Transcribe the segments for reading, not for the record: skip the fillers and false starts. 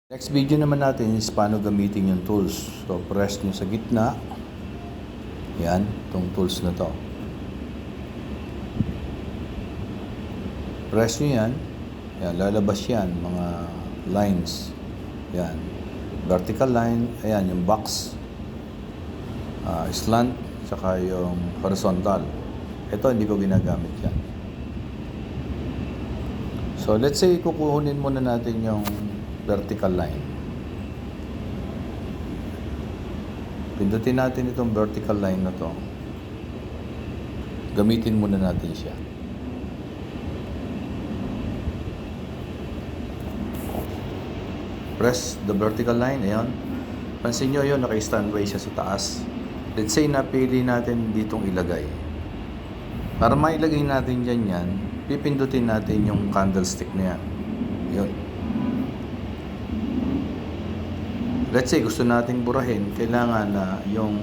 Next video naman natin is paano gamitin yung tools. So, press nyo sa gitna. Yan, itong tools na to. Press nyo yan. Yan, lalabas yan, mga lines. Yan. Vertical line, ayan, yung box. Slant, saka yung horizontal. Ito, hindi ko ginagamit yan. So, let's say, kukunin muna natin yung vertical line. Pindutin natin itong vertical line na to. Gamitin muna natin siya. Press the vertical line. Ayan. Pansin nyo yun, naka-standby siya sa taas. Let's say, napili natin ditong ilagay. Para mailagay natin dyan yan, pipindutin natin yung candlestick na yan. Yun. Let's say, gusto nating burahin, kailangan na yung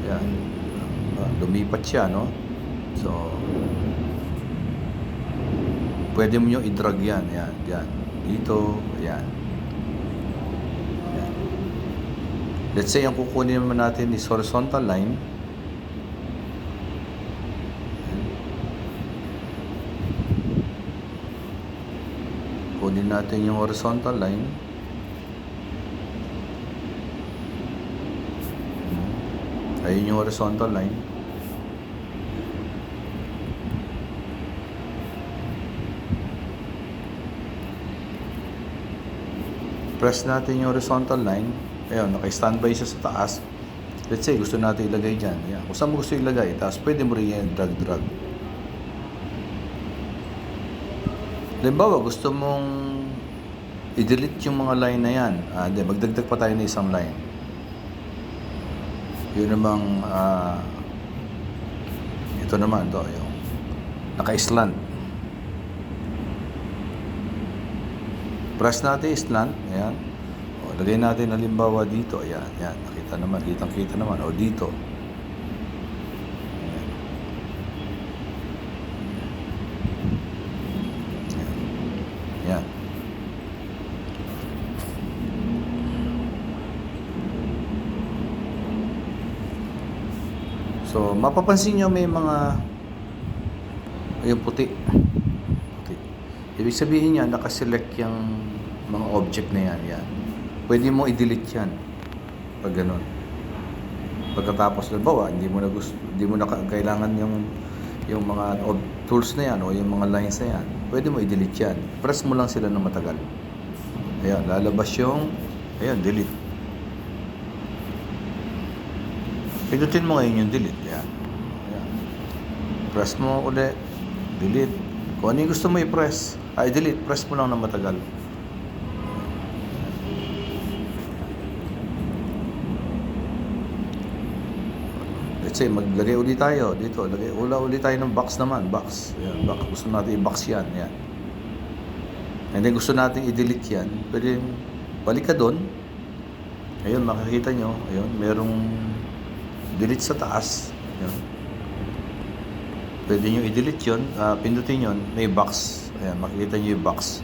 yan, lumipat siya, no? So, pwede mo nyo i-drag yan, yan, yan. Dito, yan. Yan. Let's say, ang kukunin naman natin is horizontal line. Kunin natin yung horizontal line. Ayun yung horizontal line. Press natin yung horizontal line. Ayun, naka-standby siya sa taas. Let's say, gusto natin ilagay dyan. Ayan. Kung saan mo gusto ilagay, tapos pwede mo rin yan drag-drag. Halimbawa, gusto mong i-delete yung mga line na yan. Magdagdag pa tayo ng isang line. Yun namang ito naman to yung naka-slant. Press natin slant, ayan. O, lagay natin halimbawa dito, ayan, ayan, nakita naman, kitang-kita naman, o dito. Ayan. Ayan. Ayan. So, mapapansin nyo may mga yung puti. Ibig sabihin niya, nakaselect yung mga object na yan. Yan. Pwede mo i-delete yan. Pag ganun. Pagkatapos, halimbawa, hindi mo na kailangan yung mga tools na yan o yung mga lines na yan. Pwede mo i-delete yan. Press mo lang sila ng matagal. Ayan, lalabas yung, ayan, delete. Pindutin mo ngayon yung delete. Ayan. Ayan. Press mo ulit. Delete. Kung ano yung gusto mo i-press, delete. Press mo lang na matagal. Let's say, maglagay ulit tayo. Dito, ula ulit tayo ng box naman. Box. Ayan, box. Gusto natin i-box yan. Ayan. And then gusto natin i-delete yan. Pwede balik ka doon. Ayun, makikita nyo. Ayun, merong delete sa taas. Ayan. Pwede nyo i-delete yun. Pindutin yun. May box. Ayan, makikita nyo yung box.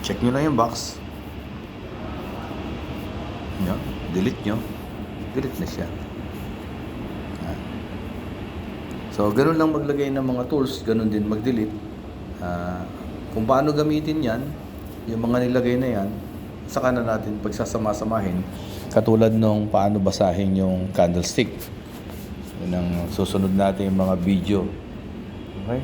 Check nyo lang yung box. Ayan. Delete nyo. Delete na siya. Ayan. So, ganun lang maglagay ng mga tools. Ganun din mag-delete. Kung paano gamitin yan, yung mga nilagay na yan, saka na natin pagsasama-samahin katulad nung paano basahin yung candlestick. Yun ang susunod natin yung mga video. Okay?